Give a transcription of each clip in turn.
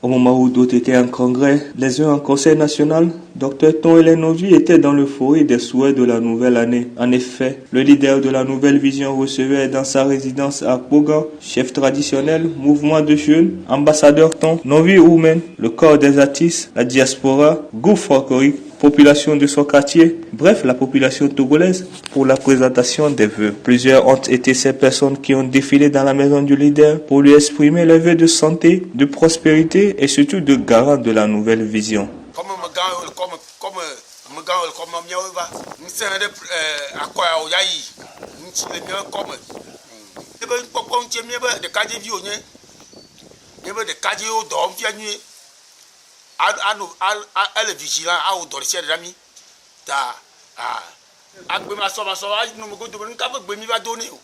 Au moment où d'autres étaient en congrès, les uns en conseil national, Dr Ton et les Novi étaient dans l'euphorie des souhaits de la nouvelle année. En effet, le leader de la nouvelle vision recevait dans sa résidence à Bogan, chef traditionnel, mouvement de jeunes, ambassadeur Ton, Novi Oumen, le corps des artistes, la diaspora, groupe folklorique, population de son quartier, bref la population togolaise, pour la présentation des vœux. Plusieurs ont été ces personnes qui ont défilé dans la maison du leader pour lui exprimer les vœux de santé, de prospérité et surtout de garant de la nouvelle vision. Elle est vigilant à autorité de l'ami. Agbema soma soma no mo go do nka bo gbemi ba do ni o.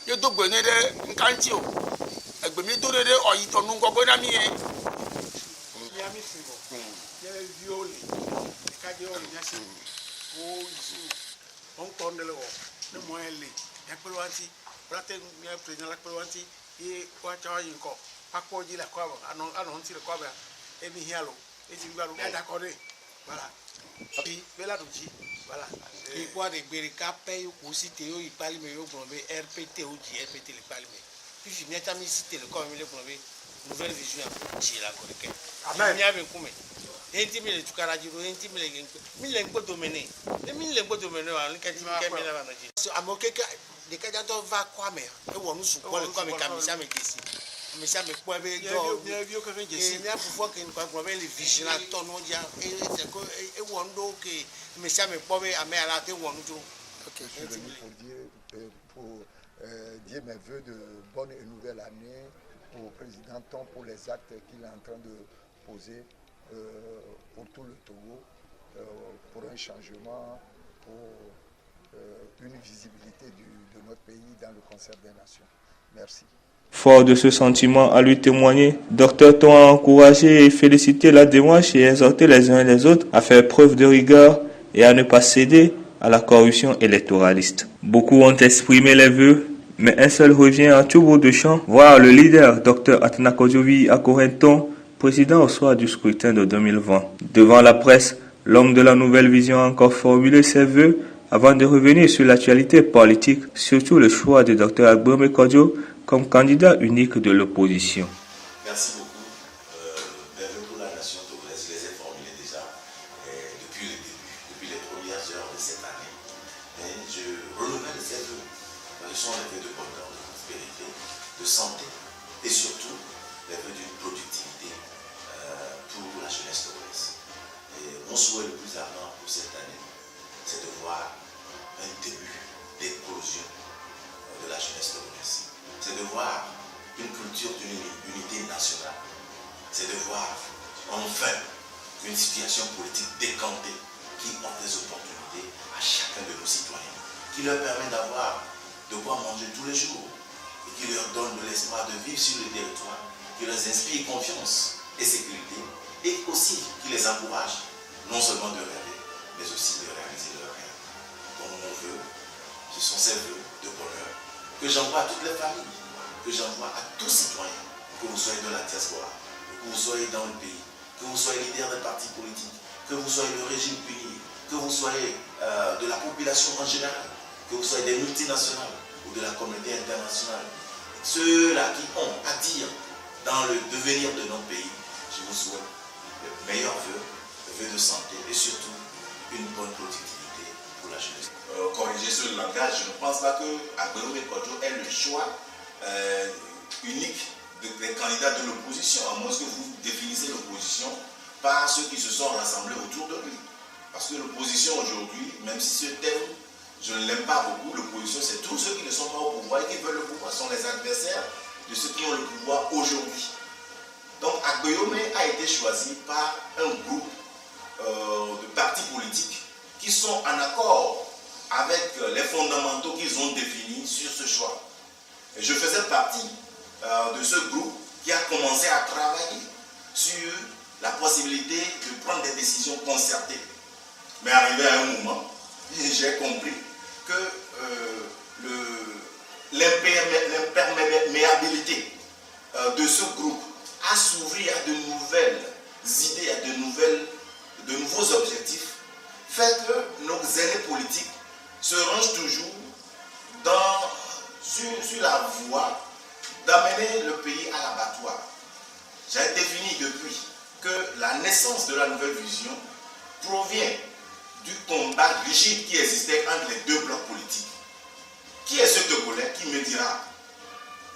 Ye do gbe ni de nka nti o. Egbemi do de oyi to nu gogo na mi e. Ya mi sibo. Ye viole. Ka je o nya si. O isu. On tondele o. Ne mo ele. Ya pelo anti. Brate mi president la pelo anti. Ye kwa chawa yin ko. Papo ji la kwa ba. Anon ti le kwa ba. E mi hialo. E ti gba lo. Ya da ko de. Voilà. Puis bela doji. Voilà. Et pour des bérica paye aussi théo il parle mais au blomé RPT ou RPT le parle mais puis je n'ai jamais cité le comme le blomé nouvelle vision j'ai la correcte. Amen. Il y a bien comme intime le tukara jiro intime le mille ngo domaine et mille ngo domaine en kati kemi na banoji. Amoke de kajanto va quoi mais et wonu su ko le comme kamisa me desi. Mais ça me pointe bien vieux que j'ai dit. Il y a pour que nous avons les vigilants ton nom dia et c'est que et wondo que mais ça me pointe à mer à la wondo. OK. Je vais pour dire mes vœux de bonne et nouvelle année au président Ton pour les actes qu'il est en train de poser pour tout le Togo pour un changement pour une visibilité de notre pays dans le concert des nations. Merci. Fort de ce sentiment à lui témoigner, Dr Ton a encouragé et félicité la démarche et exhorté les uns et les autres à faire preuve de rigueur et à ne pas céder à la corruption électoraliste. Beaucoup ont exprimé les vœux, mais un seul revient à tout bout de champ, voir le leader Dr Atna Kodjovi à Corenton, président au soir du scrutin de 2020. Devant la presse, l'homme de la nouvelle vision a encore formulé ses vœux avant de revenir sur l'actualité politique, surtout le choix de Dr Agbome Kodjo comme candidat unique de l'opposition. Merci beaucoup. Mes vœux pour la nation togolaise, je les ai formulés déjà depuis le début, depuis les premières heures de cette année. Et je renouvelle ces vœux. Ce sont les vœux de bonheur, de prospérité, de santé et surtout les vœux d'une productivité pour la jeunesse togolaise. Et mon souhait le plus ardent pour cette année, c'est de voir un début d'éclosion de la jeunesse togolaise. C'est de voir une culture d'une unité nationale. C'est de voir enfin une situation politique décantée qui offre des opportunités à chacun de nos citoyens, qui leur permet d'avoir de quoi manger tous les jours et qui leur donne de l'espoir de vivre sur le territoire, qui leur inspire confiance et sécurité et aussi qui les encourage non seulement de rêver, mais aussi de réaliser leurs rêves. Donc mon vœu, ce sont ces vœux de bonheur que j'envoie à toutes les familles, que j'envoie à tous citoyens, que vous soyez de la diaspora, que vous soyez dans le pays, que vous soyez leader des partis politiques, que vous soyez le régime puni, que vous soyez de la population en général, que vous soyez des multinationales ou de la communauté internationale. Ceux-là qui ont à dire dans le devenir de notre pays, je vous souhaite le meilleur vœu, le vœu de santé et surtout une bonne productivité pour la jeunesse. Corriger ce langage, je ne pense pas que Agbome Kodjo ait le choix unique des candidats de l'opposition, à moins que vous définissez l'opposition par ceux qui se sont rassemblés autour de lui. Parce que l'opposition aujourd'hui, même si ce terme, je ne l'aime pas beaucoup, l'opposition c'est tous ceux qui ne sont pas au pouvoir et qui veulent le pouvoir, sont les adversaires de ceux qui ont le pouvoir aujourd'hui. Donc Agbome a été choisi par un groupe de partis politiques qui sont en accord avec les fondamentaux qu'ils ont définis sur ce choix. Et je faisais partie de ce groupe qui a commencé à travailler sur la possibilité de prendre des décisions concertées. Mais arrivé à un moment, j'ai compris que l'imperméabilité de ce groupe à s'ouvrir à de nouvelles idées, à de nouveaux objectifs, fait que nos aînés politiques se rangent toujours sur la voie d'amener le pays à l'abattoir. J'ai défini depuis que la naissance de la nouvelle vision provient du combat rigide qui existait entre les deux blocs politiques. Qui est ce Togolais qui me dira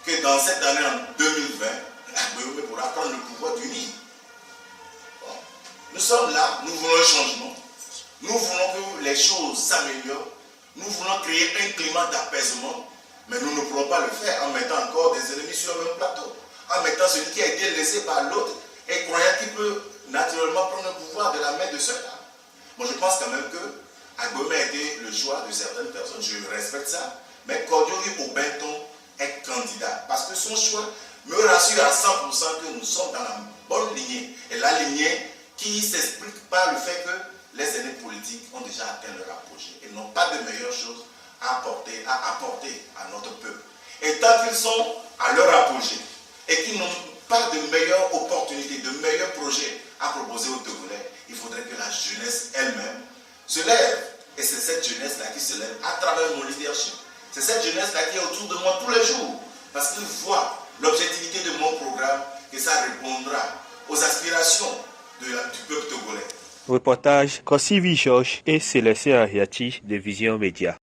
que dans cette année en 2020, Agbemé pourra prendre le pouvoir du Nil? Bon. Nous sommes là, nous voulons un changement, nous voulons que les choses s'améliorent, nous voulons créer un climat d'apaisement, mais nous ne pourrons pas le faire en mettant encore des ennemis sur le même plateau, en mettant celui qui a été laissé par l'autre et croyant qu'il peut naturellement prendre le pouvoir de la main de ceux-là. Moi, je pense quand même que Agbemé a été le choix de certaines personnes, je respecte ça, mais Cordioli Obenton est candidat parce que son choix me rassure à 100% que nous sommes dans la bonne lignée, et la lignée qui s'explique par le fait que les aînés politiques ont déjà atteint leur apogée et n'ont pas de meilleures choses à apporter à notre peuple. Et tant qu'ils sont à leur apogée et qu'ils n'ont pas de meilleures opportunités, de meilleurs projets à proposer aux Togolais, il faudrait que la jeunesse elle-même se lève. Et c'est cette jeunesse-là qui se lève à travers mon leadership. C'est cette jeunesse-là qui est autour de moi tous les jours. Parce qu'ils voient l'objectivité de mon programme, que ça répondra aux aspirations du peuple togolais. Reportage Kossivi Georges et Célestin Ariati de Vision Média.